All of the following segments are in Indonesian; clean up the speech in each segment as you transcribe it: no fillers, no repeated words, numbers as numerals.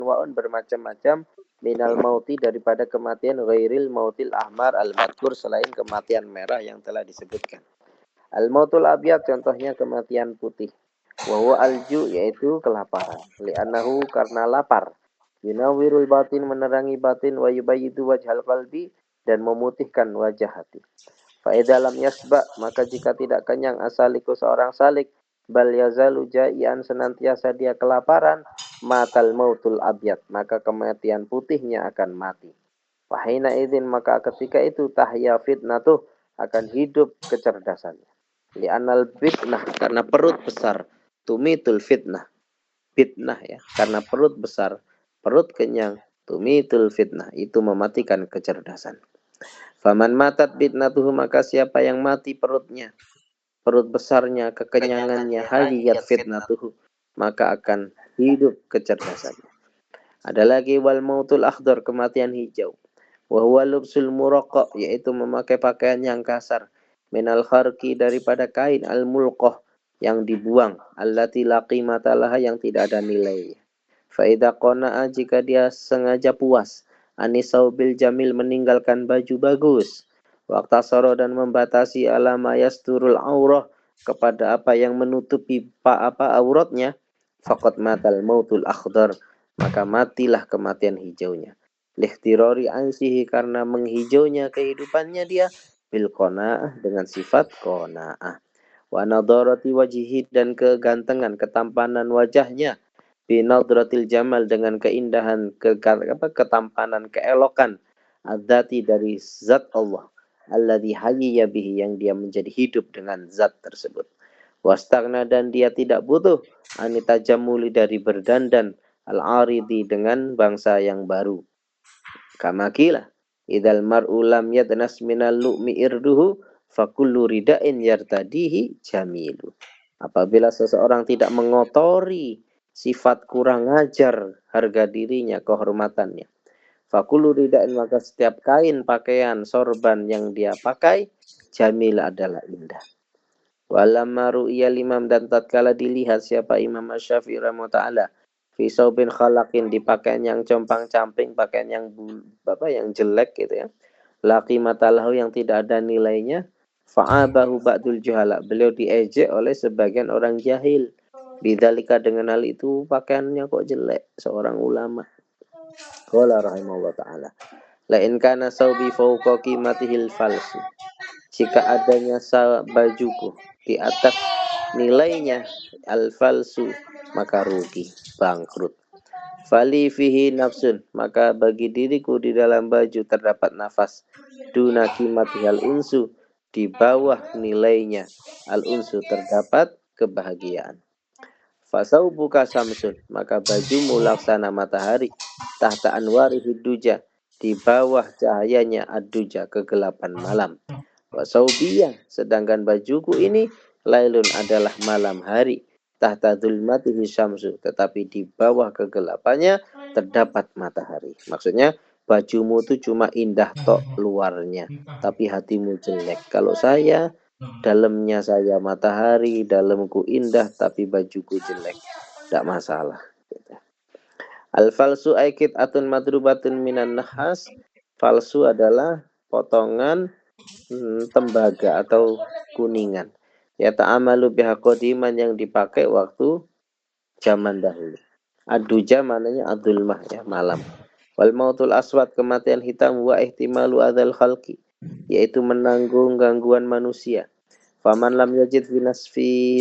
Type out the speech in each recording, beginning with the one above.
anwa'un bermacam-macam minal mauti daripada kematian ghairil mautil ahmar al-madkur selain kematian merah yang telah disebutkan. Al-mautul abyad contohnya kematian putih. Wa huwa alju yaitu kelaparan. Li'annahu karena lapar. Yunawwirul batin menerangi batin wa yubayyidu wajhal qalbi dan memutihkan wajah hati. Fa idza lam yasba maka jika tidak kenyang asaliku seorang salik bal yazalu jai'an senantiasa dia kelaparan matal mautul abyad maka kematian putihnya akan mati. Wahina idzin maka ketika itu tahya fitnatuh akan hidup kecerdasannya. Li'anal fitnah karena perut besar tumitul fitnah. Fitnah ya, karena perut besar, perut kenyang, tumitul fitnah itu mematikan kecerdasan. Faman matat fitnatuhu maka siapa yang mati perutnya, perut besarnya, kekenyangannya, hayat fitnatuhu maka akan hidup kecerdasannya. Ada lagi wal mautul akhdar kematian hijau. Wa huwa lubsul muraqqa yaitu memakai pakaian yang kasar. Minal kharqi daripada kain al mulqah yang dibuang. Allati la qimata laha yang tidak ada nilainya. Fa idza qana'a jika dia sengaja puas. Anisau bil jamil meninggalkan baju bagus. Waqtasara dan membatasi alama yasturul aurah kepada apa yang menutupi apa auratnya. Faqad matal mautul akhdar maka matilah kematian hijaunya. Likhtirori ansihi karena menghijaunya kehidupannya dia bil qanaah dengan sifat qanaah. Wa nadarati wajhi dan kegantengan ketampanan wajahnya bi nadratil jamal dengan keindahan ketampanan keelokan adzati dari zat Allah alladzi hayya bihi yang dia menjadi hidup dengan zat tersebut. Wastagna dan dia tidak butuh anita jamuli dari berdandan al-aridi dengan bangsa yang baru. Kamakila idal mar'u lam yadnas minal lu'mi irduhu fakullu ridain yartadihi jamilu. Apabila seseorang tidak mengotori sifat kurang ajar harga dirinya, kehormatannya. Fakullu ridain maka setiap kain, pakaian, sorban yang dia pakai jamil adalah indah. Walamma ru'ya limam dan tatkala dilihat siapa Imam Asy-Syafi'i rahimahullah Fisau bin khalakin di pakaian yang compang-camping, pakaian yang yang jelek gitu ya. Laki matalahu yang tidak ada nilainya. Fa'abahu ba'dul juhala. Beliau diejek oleh sebagian orang jahil. Bidzalika dengan hal itu pakaiannya kok jelek seorang ulama. Qala rahimahullah taala. La in kana saubi fawqa qimatihil falsu. Jika adanya bajuku di atas nilainya al-falsu maka rugi, bangkrut. Fali fihi nafsun maka bagi diriku di dalam baju terdapat nafas duna kimati al-unsu di bawah nilainya al-unsu terdapat kebahagiaan. Fasaubuka samsun maka bajumu laksana matahari tahta anwari hiduja di bawah cahayanya ad-duja kegelapan malam. Wasaubiyah sedangkan bajuku ini lailun adalah malam hari tahta dzulmatihi syamsu tetapi di bawah kegelapannya terdapat matahari. Maksudnya bajumu itu cuma indah tok luarnya tapi hatimu jelek. Kalau saya dalamnya saya matahari, dalamku indah tapi bajuku jelek. Tidak masalah. Al-falsu aikit atun madrubatun minan nahas. Falsu adalah potongan tembaga atau kuningan. Ya ta'amalu biha qadiman yang dipakai waktu zaman dahulu. Aduja maknanya adzulmah ya malam. Wal mautul aswad kematian hitam wa ihtimalu adzal khalqi yaitu menanggung gangguan manusia. Faman lam yajid fi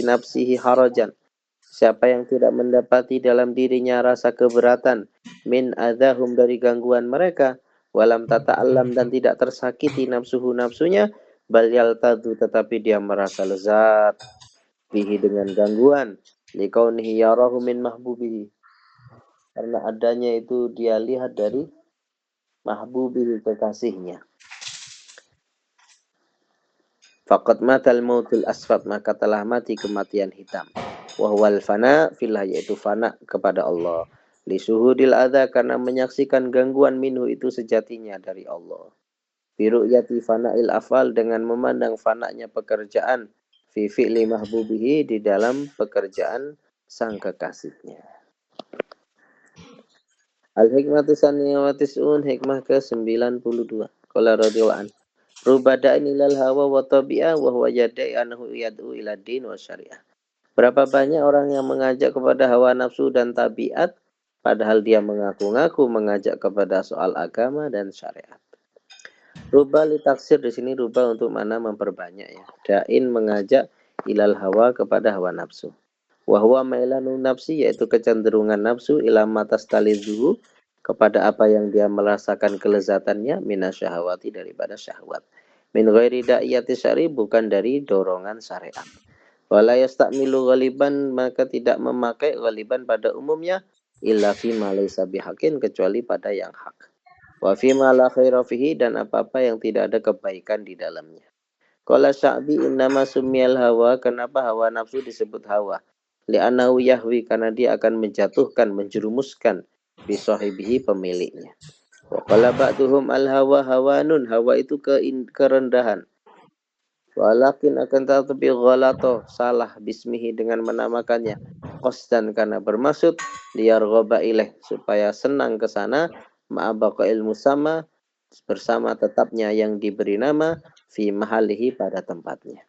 nafsihi harajan. Siapa yang tidak mendapati dalam dirinya rasa keberatan min adzahum dari gangguan mereka walam tata'allam dan tidak tersakiti nafsunya bal yaltadu tetapi dia merasa lezat bihi dengan gangguan liqaunihi yarahu min mahbubihi karena adanya itu dia lihat dari mahbubihi kekasihnya. Faqad matal mautul asfad maka telah mati kematian hitam. Wahwal fana filah yaitu fana kepada Allah. Lisuhudil adha karena menyaksikan gangguan minhu itu sejatinya dari Allah. Biru'yati fana'il afal dengan memandang fana'nya pekerjaan fi fi'li mahbubihi di dalam pekerjaan sang kekasihnya. Al-hikmatu saniyah wa tis'un, hikmah ke-92. Qala radhiyallahu anhu. Rubada'in ilal hawa wa tabi'ah wa huwa yadai anhu yad'u ila din wa syariah. Berapa banyak orang yang mengajak kepada hawa nafsu dan tabiat, padahal dia mengaku-ngaku mengajak kepada soal agama dan syariat. Rubah li taksir di sini rubah untuk mana memperbanyak ya. Dain mengajak ilal hawa kepada hawa nafsu. Wahwa mailanu nafsi yaitu kecenderungan nafsu ila matas talidzuhu kepada apa yang dia merasakan kelezatannya minasyahawati daripada syahwat. Min ghairi da'iyati syari bukan dari dorongan syariat. Wala yastakmilu ghaliban maka tidak memakai ghaliban pada umumnya illa fi ma laysa bihaqqin kecuali pada yang hak. Wa fi ma la khaira fihi dan apa-apa yang tidak ada kebaikan di dalamnya. Qala Sya'bi innama sumiyal hawa kenapa hawa nafsu disebut hawa? Li'annahu yahwi karena dia akan menjatuhkan menjerumuskan bi sahibihi pemiliknya. Wa qala ba'duhum al hawa hawanun hawa itu kerendahan. Walakin akan tetapi ghalato salah bismihi dengan menamakannya qasdan karena bermaksud liyarghaba ilaih supaya senang ke sana ma'abaqail musamma bersama tetapnya yang diberi nama fi mahalihi pada tempatnya.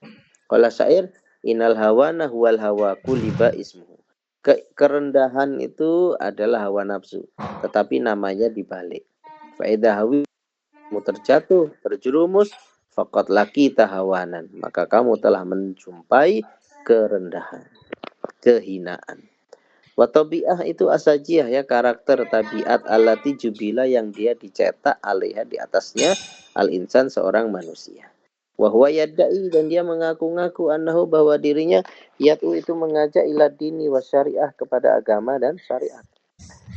Qala syair innal hawana huwal hawa kuliba ismuhu. Kerendahan itu adalah hawa nafsu tetapi namanya dibalik. Fa idza hawi terjatuh terjerumus faqad laki tahawanan maka kamu telah menjumpai kerendahan kehinaan. Wa tabi'ah itu asajiyah ya karakter tabiat allati jubila yang dia dicetak alaiha di atasnya al insan seorang manusia. Wa huwa yadda'i dan dia mengaku-ngaku annahu bahwa dirinya yatu itu mengajak ila dini wa syariah kepada agama dan syariat.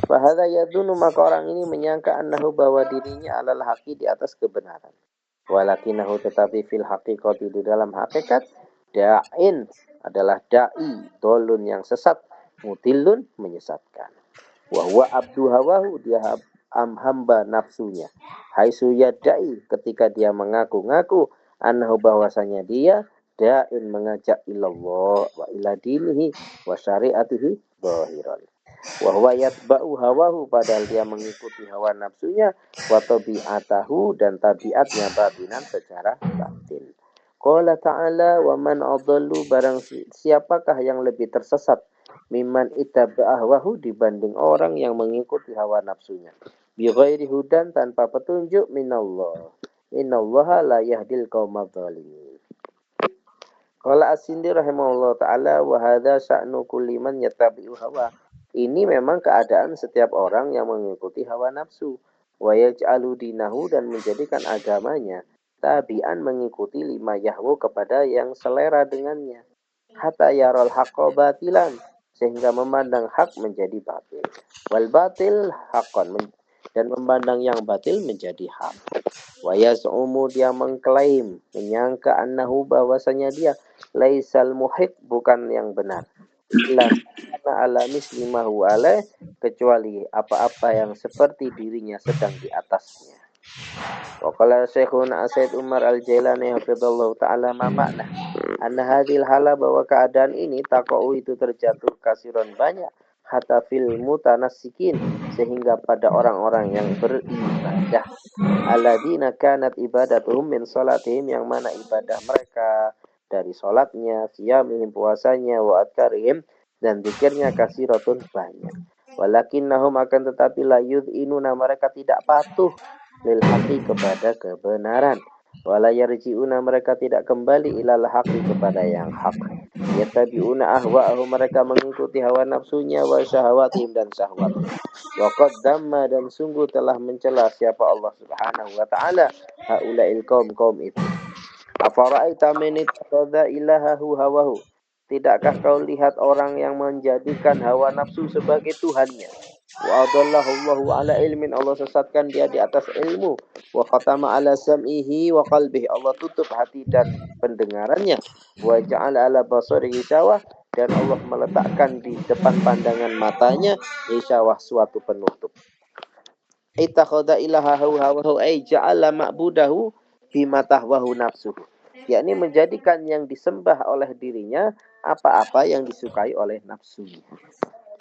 Fahadha yadunu maka orang ini menyangka annahu bahwa dirinya adalah haki di atas kebenaran. Walakinahu tetapi fil haqiqati di dalam hakikat da'in adalah da'i dolun yang sesat mutilun menyesatkan. Wahwa abdu hawahu dia hamba nafsunya. Haitsu yadai ketika dia mengaku-ngaku annahu bahwasanya dia da'in mengajak ilallah wa ila dinihi wa syariatihi zahiran. Wahwa yatba'u hawahu padahal dia mengikuti hawa nafsunya wa tabi'atahu dan tabiatnya batinan secara batin. Qala ta'ala wa man adallu barang siapakah yang lebih tersesat mimman ittaba'a hawahu dibanding orang yang mengikuti hawa nafsunya bi ghairi hudan tanpa petunjuk minallah. Innallaha la yahdil qaumadz zalimin. Qala As-Sindi rahimahullah ta'ala wa hadza sya'nu kulli man yattabi'u hawa. Ini memang keadaan setiap orang yang mengikuti hawa nafsu. Wa yaj'alu dinahu dan menjadikan agamanya tabi'an mengikuti lima yahwu kepada yang selera dengannya. Hatta yaral haqqa batilan sehingga memandang hak menjadi batil. Wal batil haqqan dan memandang yang batil menjadi hak. Wa yaz'umu dia mengklaim menyangka annahu bahwasanya dia laisal muhiq bukan yang benar. Illa ala mislimahu alaih kecuali apa-apa yang seperti dirinya sedang di atasnya. Wa qala Syekhuna Said Umar Al-Jailani hafizallahu taala ma makna anna hadhil hala bahwa keadaan ini taqau itu terjatuh kasiron banyak hatta fil mutanassikin sehingga pada orang-orang yang beribadah alladzina kanat ibadatuhum min salatihim yang mana ibadah mereka dari salatnya, siyamihim puasanya, wa adkarihim dan zikirnya kasiratun banyak. Walakinnahum akan tetapi la yud'inuna mereka tidak patuh lil haqi kepada kebenaran. Wala yarji'una mereka tidak kembali ilal haqi kepada yang hak. Yattabi'una ahwa'ahum mereka mengikuti hawa nafsunya wa syahawatihim dan syahwatnya. Wa qaddamma dan sungguh telah mencela siapa Allah Subhanahu wa taala haula'il kaum itu. Afara'aita man ittakhadha ilahahu hawahu. Tidakkah kau lihat orang yang menjadikan hawa nafsu sebagai tuhannya? Wa adallahu Allahu ala ilmin Allah sesatkan dia di atas ilmu. Wa khatama ala sam'ihi wa qalbihi Allah tutup hati dan pendengarannya. Wa ja'ala ala basarihi syawah dan Allah meletakkan di depan pandangan matanya syawah suatu penutup. Ittakhadha ilahahu hawahu ay ja'ala ma'budahu bima tahwahu nafsuhu. Yakni menjadikan yang disembah oleh dirinya apa-apa yang disukai oleh nafsunya.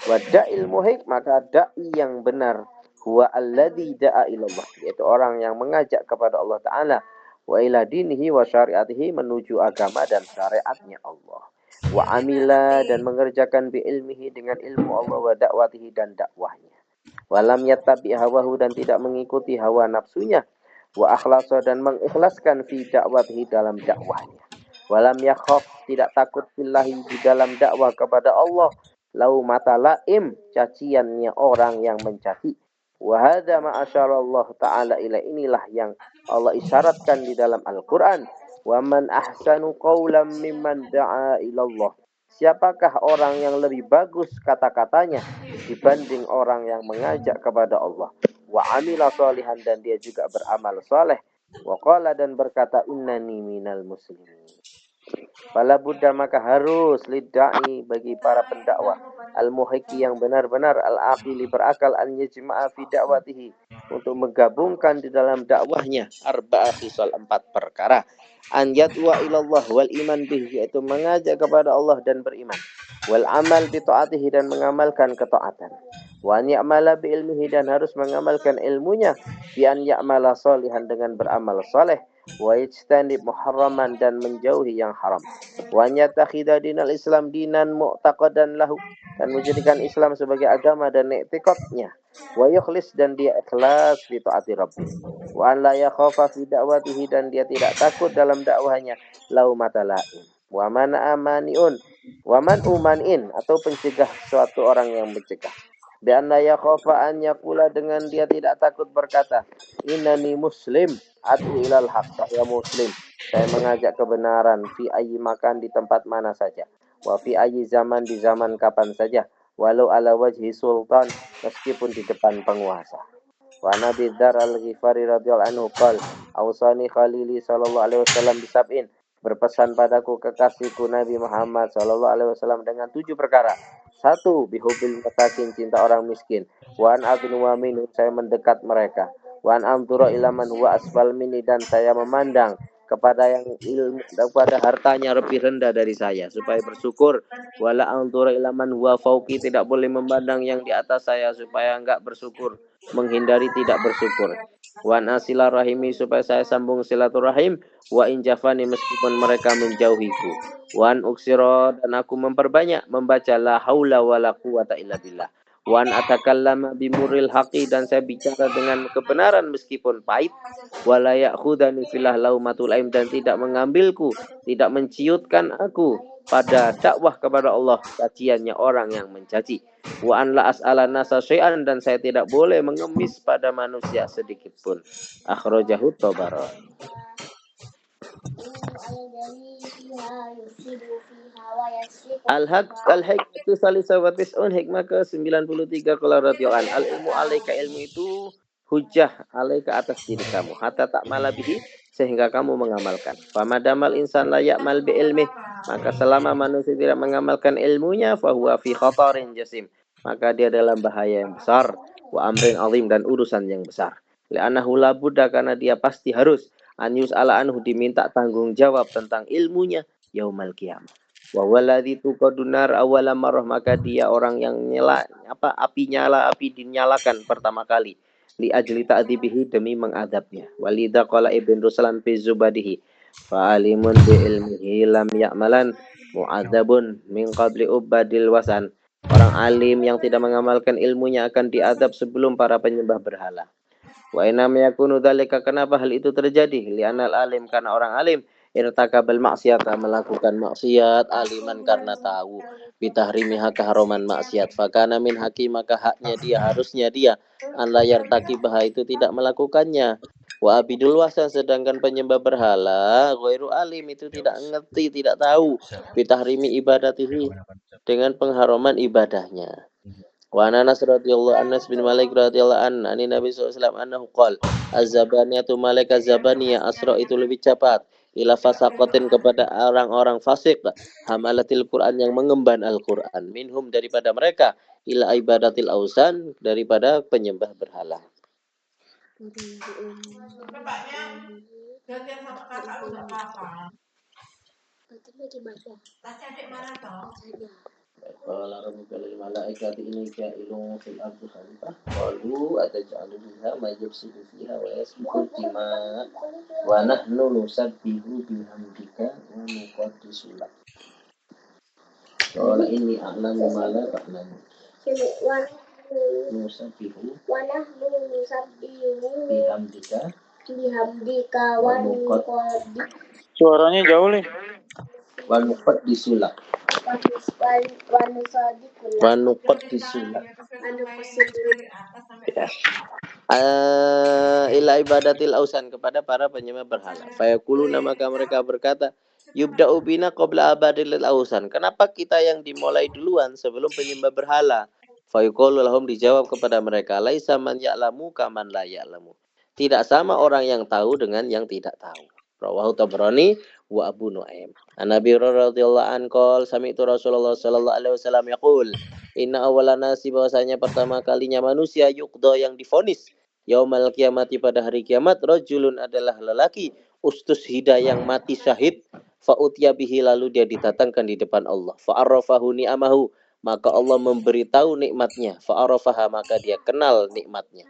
Wada'il muhiq maka da'i yang benar huwa alladzi da'a ilallah, yaitu orang yang mengajak kepada Allah Ta'ala, wa ila dinihi wa syariatihi, menuju agama dan syariatnya Allah. Wa amila, dan mengerjakan bi ilmihi, dengan ilmu Allah, wa dakwatihi, dan dakwahnya. Walam yattabi hawahu, dan tidak mengikuti hawa nafsunya. Wa akhlasa, dan mengikhlaskan fi dakwatihi, dalam dakwahnya. Walam yakhaf, tidak takut billahi, di dalam dakwah kepada Allah, lau mata laim, caciannya orang yang mencaci. Wa hadza ma asyarallah ta'ala ila, inilah yang Allah isyaratkan di dalam Al-Qur'an. Wa man ahsanu qawlan mimman da'a ilallah. Siapakah orang yang lebih bagus kata-katanya dibanding orang yang mengajak kepada Allah. Wa amila sholihan, dan dia juga beramal soleh. Wa qala, dan berkata, innani minal muslimin. Fala buddha, maka harus lidda'i, bagi para pendakwah, al-muhiki, yang benar-benar, al-aqili, berakal, an yajma'a fi da'watihi, untuk menggabungkan di dalam dakwahnya arba'a khisal, 4 perkara. An yadwa ilallah wal iman bihi, yaitu mengajak kepada Allah dan beriman. Wal amal bi ta'atihi, dan mengamalkan ketaatan. Wa an ya'mala bi ilmihi, dan harus mengamalkan ilmunya. Bi an ya'mala salihan, dengan beramal saleh. Wa yajtanib muharraman, dan menjauhi yang haram. Wa yattakhidha dinal Islam dinan mu'taqadan lahu, dan menjadikan Islam sebagai agama dan i'tiqadnya. Wa yukhlis, dan dia ikhlas fi taati rabbih. Wa an la yakhafa fi da'watihi, dan dia tidak takut dalam dakwahnya laumata laim. Wa man amaniun, wa man umanin, atau pencegah, suatu orang yang mencegah. Bi an la yakhafa an yaqula, dengan dia tidak takut berkata, innani muslim ad'u ilal haq, saya muslim, saya mengajak kebenaran, fi ayyi makan, di tempat mana saja. Wa fi ayyi zaman, di zaman kapan saja. Walau ala wajhi sultan, meskipun di depan penguasa. Wa Nabi Dzar al-Ghifari radhiyallahu anhu qol, ausani khalili sallallahu alaihi wasallam bisab'in, berpesan padaku kekasihku Nabi Muhammad sallallahu alaihi wasallam dengan 7 perkara. 1. Bihubil masakin, cinta orang miskin. Wa an adnuwa minhum, saya mendekat mereka. Wa an amdura ilaman huwa asfal minni, dan saya memandang kepada yang ilmu, kepada hartanya lebih rendah dari saya, supaya bersyukur. Wala antura ilaman huwa fauqi, tidak boleh memandang yang di atas saya, supaya enggak bersyukur, menghindari tidak bersyukur. Wan asila rahimi, supaya saya sambung silaturahim. Wa injafani, meskipun mereka menjauhiku. Wan uksiro, dan aku memperbanyak membaca la haula wala quwata illa billah. Wan atakallama bimuril haqi, dan saya bicara dengan kebenaran meskipun pahit. Wala ya'khudani filah laumatul aim, dan tidak mengambilku, tidak menciutkan aku pada dakwah kepada Allah caciannya orang yang mencaci. Wa an la as'ala nasa syai'an, dan saya tidak boleh mengemis pada manusia sedikit pun. Akhrajahu Tabarani. Al-hikmatu salisa wa tis'un, hikmah ke 93, qala radhiyallahu an, al-ilmu alaika, ilmu itu hujjah alaika, atas diri kamu, hatta tak malabihi, sehingga kamu mengamalkan. Famadamal insan la ya'mal bi ilmih, maka selama manusia tidak mengamalkan ilmunya, fahuwa fi khatarin jasim, maka dia dalam bahaya yang besar. Wa amrin azim, dan urusan yang besar. Li'annahu la budda, karena dia pasti harus, an yus'ala anhu, diminta tanggung jawab tentang ilmunya yaumal qiyamah. Wa waladzi tuqadunar awwala marrah, maka dia orang yang api dinyalakan pertama kali, li ajli ta'dzibihi, demi mengadabnya. Walidza qala Ibn Ruslan fi Zubadihi, fa alimun bi ilmihi lam ya'malan mu'adzabun min qabli ubadil wasan. Orang alim yang tidak mengamalkan ilmunya akan diadab sebelum para penyembah berhala. Wa inam yakunu dzalika, kenapa hal itu terjadi? Li'anal alim, karena orang alim irtakabal maksiata, melakukan maksiat, aliman, karena tahu, bitahrimiha, keharaman maksiat, fakana min haki, maka haknya dia, harusnya dia, an la yartakibah, itu tidak melakukannya. Wa abidul wasan, sedangkan penyembah berhala, ghairu alim, itu tidak ngerti, tidak tahu, bitahrimi ibadatihi, dengan pengharaman ibadahnya. Wa Anas radhiyallahu Anas bin Malik radhiyallahu an, ani Nabi SAW annahu qol, az-zabaniyatu, malaikat zabaniyah, asra, itu lebih cepat, ila fasaqatin, kepada orang-orang fasik, hamalatil Quran, yang mengemban Al-Quran, minhum, daripada mereka, ila ibadatil ausan, daripada penyembah berhala. Qala rabbuka lil malaikati inni ja'ilun fil ardi khalifah qalu ataj'alu fiha may yufsidu fiha wa yasfiku dima wa nahnu nusabbihu bihamdika wa nuqaddisu lak. Qala inni a'lamu ma la ta'lamun. Nusabbihu wa nahnu nusabbihu bihamdika wa nuqaddisu. Suaranya jauh nih. Wa nuqaddisu lak. Ila ibadatil ausan, kepada para penyembah berhala. Fayaquluna, maka mereka berkata, yubda'u bina qabla abadil ausan. Kenapa kita yang dimulai duluan sebelum penyembah berhala? Fayaqulu lahum, dijawab kepada mereka, laisa man ya'lamu kaman la ya'lamu. Tidak sama orang yang tahu dengan yang tidak tahu. Rawahu Tabrani wa Abu Nuaim. An Nabi radhiyallahu anhu qol sami'tu Rasulullah sallallahu alaihi wasallam yaqul, inna awwalan nasi, bahwasanya pertama kalinya manusia yuqda, yang divonis yaumal kiamati, pada hari kiamat, rajulun, adalah lelaki, ustushida, yang mati syahid, fa utiya bihi, lalu dia didatangkan di depan Allah, fa arrafahu ni'amahu, maka Allah memberitahu nikmatnya, fa arrafaha, maka dia kenal nikmatnya.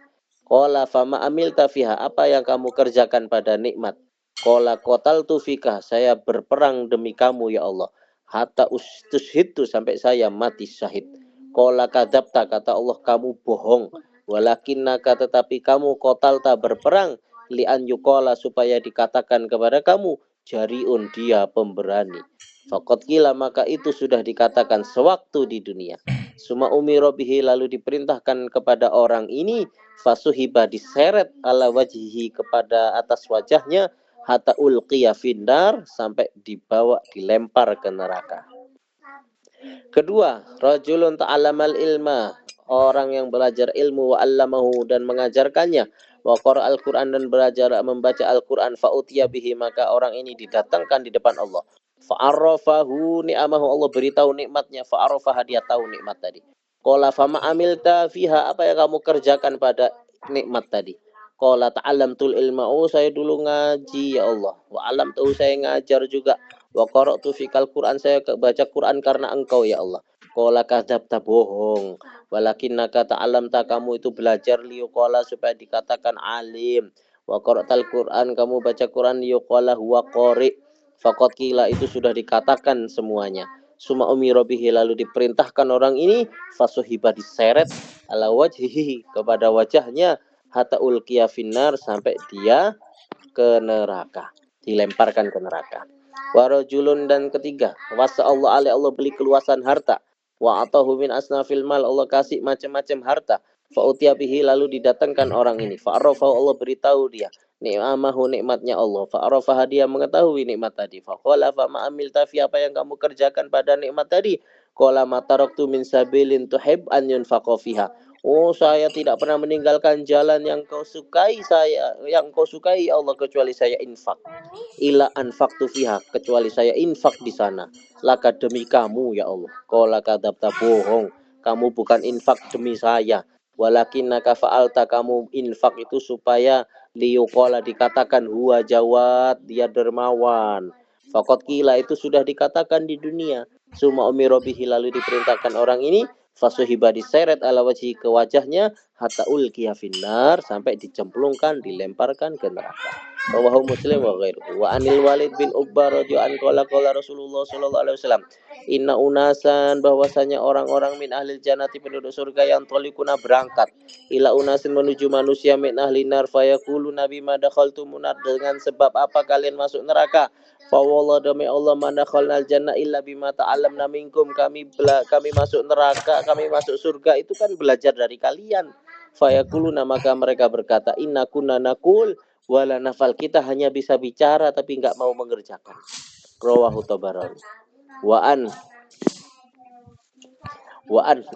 Qala fama amilta fiha, apa yang kamu kerjakan pada nikmat? Qala qataltu fika, saya berperang demi kamu ya Allah, hatta ustushidtu, sampai saya mati syahid. Qala kadzabta, kata Allah, kamu bohong. Walakinnaka, tetapi kamu, qatalta, berperang, li'an yuqala, supaya dikatakan kepada kamu, jariun, dia pemberani. Faqad qila, maka itu sudah dikatakan sewaktu di dunia. Suma umiro bihi, lalu diperintahkan kepada orang ini, fasuhiba, diseret, ala wajhihi, kepada atas wajahnya, hatta ulqiya finnar, sampai dibawa, dilempar ke neraka. Kedua, rajulun ta'alamal ilma, orang yang belajar ilmu, wa 'allamahu, dan mengajarkannya, wa qara al-Qur'an, dan belajar membaca Al-Qur'an, fa utiya bihi, maka orang ini didatangkan di depan Allah. Fa arrafahu ni'amahu, Allah beritahu nikmatnya, fa arrafaha, dia tahu nikmat tadi. Qala fama amilta fiha, apa yang kamu kerjakan pada nikmat tadi? Qala ta'allamtul ilma, oh saya dulu ngaji ya Allah, wa 'allamtu, saya ngajar juga, wa qara'tu fikal Qur'an, saya baca Qur'an karena engkau ya Allah. Qala kadzabta, bohong. Walakinnaka ta'allamta, kamu itu belajar, liyuqala, supaya dikatakan alim. Wa qara'tal Qur'an, kamu baca Qur'an, liyuqala huwa qari'. Faqad qila, itu sudah dikatakan semuanya. Suma umira bihi, lalu diperintahkan orang ini, fasuhiba, diseret, ala wajhihi, kepada wajahnya, hatta ulqiya finnar, sampai dia ke neraka, dilemparkan ke neraka. Warajulun, dan ketiga, wasa Allah alaihi, Allah beli keluasan harta, wa atahu min asnafil mal, Allah kasih macam-macam harta, fa utiya bihi, lalu didatangkan orang ini, fa arafahu, Allah beritahu dia ni'amahu, nikmatnya Allah, fa arafaha, dia mengetahui nikmat tadi, fa qala fa ma amilta fi, apa yang kamu kerjakan pada nikmat tadi? Qala ma taraktu min sabilin tuhib an yunfaqa fiha, oh saya tidak pernah meninggalkan jalan yang kau sukai, yang kau sukai ya Allah, kecuali saya infak. Ila anfaqtu fiha, kecuali saya infak di sana. Laka, demi kamu ya Allah. Qala kadzabta, bohong, kamu bukan infak demi saya. Walakinnaka fa'alta, kamu infak itu supaya liyuqala, dikatakan huwa jawad, dia dermawan. Faqad qila, itu sudah dikatakan di dunia. Suma umira bihi, lalu diperintahkan orang ini, fasuhiba, diseret, ala wajhi, ke wajahnya, hatta ulqiya finnar, sampai dicemplungkan, dilemparkan ke neraka. Rawahu Muslim wa ghairuhu. Wa anil Walid bin Uqbah radhiyallahu anhu qala Rasulullah sallallahu alaihi wasallam, inna unasan, bahwasanya orang-orang min ahlil jannati, penduduk surga, yang tolikuna, berangkat, ila unasin, menuju manusia, min ahli nar, fayaqulu, nabi madakhaltumun nar, dengan sebab apa kalian masuk neraka? Fa wallah, demi Allah, madakhalnal jannah illa bima ta'allamna minkum, kami masuk neraka, kami masuk surga itu kan belajar dari kalian. Fayaquluna, maka mereka berkata, inna kunna naqul wala nafal, kita hanya bisa bicara tapi enggak mau mengerjakan. Rawahu Tabarani. Wa an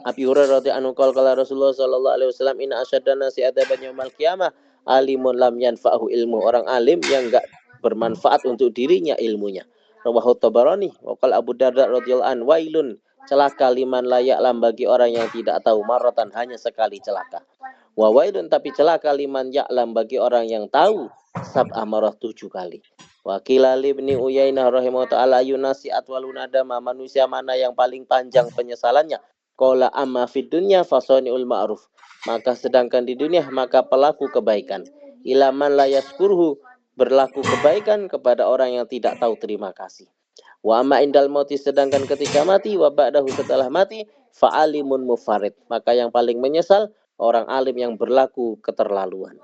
Abi Hurairah radhiyallahu anhu qala Rasulullah sallallahu alaihi wasallam, inna asyadana si adaban yaumil qiyamah alimun lam yanfa'hu ilmu, orang alim yang enggak bermanfaat untuk dirinya ilmunya. Rawahu Tabarani. Wa qala Abu Darda radhiyallahu anhu, wailun, celaka, liman la ya'lam, bagi orang yang tidak tahu, maratan, hanya sekali celaka. Wa wailun, tapi celaka, liman ya'lam, bagi orang yang tahu, sab'a marah, 7 kali. Wa qila li Ibnu Uyainah rahimahullah ta'ala yunasi atwalunadama, manusia mana yang paling panjang penyesalannya? Qala amma fid dunya fasaniul ma'ruf. Maka sedangkan di dunia maka pelaku kebaikan. Ilaman la yaskurhu, berlaku kebaikan kepada orang yang tidak tahu terima kasih. Wa amma indal mauti, sedangkan ketika mati, wa ba'dahu, setelah mati, fa'alimun mufarid, maka yang paling menyesal orang alim yang berlaku keterlaluan.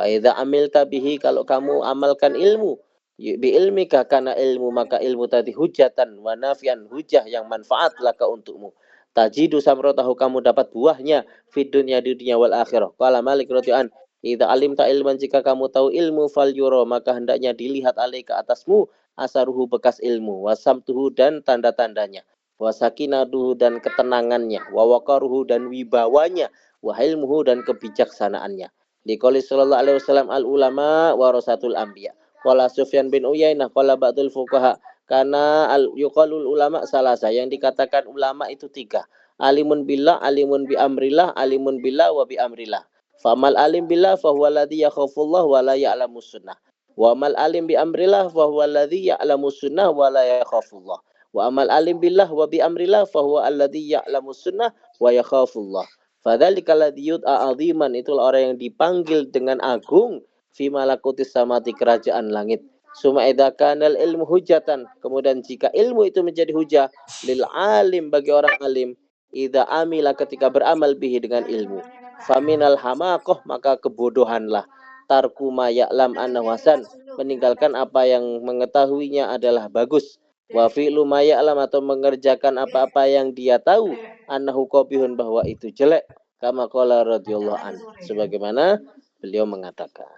Faidha amil tabihi, kalau kamu amalkan ilmu, bi ilmika, karena ilmu, maka ilmu tadi hujatan wa nafian, hujah yang manfaat laka untukmu. Tajidu samrotahu, kamu dapat buahnya fid dunya, di dunia wal akhirah. Qala Malik radhiyallahu an, idza alimta ilman, jika kamu tahu ilmu, fal yuro, maka hendaknya dilihat alaika atasmu, asaruhu, bekas ilmu, wasamtuhu, dan tanda-tandanya, wasakinaduhu, dan ketenangannya, wawakaruhu, dan wibawanya, wahilmuhu, dan kebijaksanaannya. Di qouli sallallahu alaihi wasallam, al ulama warasatul anbiya. Qala Sufyan bin Uyainah, qala ba'dul fuqaha, karena al yuqalul ulama salasa, yang dikatakan ulama itu tiga. Alimun billah, alimun bi amrillah, alimun billah wa bi amrillah. Famal alim billah fahuwa alladhi yakhafullah wa la ya'lamus sunnah. Wa amal alim bi amrillah fahuwa alladhi ya'lamus sunnah wa la yakhafullah. Wa amal alim billah wa bi amrillah fahuwa alladhi ya'lamus sunnah wa yakhafullah. Fadzalika alladzi yud'a 'aziman, itulah orang yang dipanggil dengan agung, fi malakutis samati, kerajaan langit. Suma idza kanal ilmu hujatan, kemudian jika ilmu itu menjadi hujah lil alim, bagi orang alim, idza amila, ketika beramal bihi, dengan ilmu, faminal hamaqah, maka kebodohanlah, tarku ma ya'lam annahu hasan, meninggalkan apa yang mengetahuinya adalah bagus, wa fi'lu ma ya'lam, atau mengerjakan apa-apa yang dia tahu, annahu qabihun, bahwa itu jelek, kama qala radhiyallahu an, sebagaimana beliau mengatakan.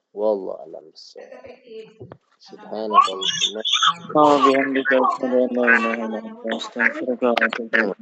Wallahu a'lam bissawab. Subhanallah. Bihamdika asyhadu an la ilaha illa anta astaghfiruka wa atubu ilaik.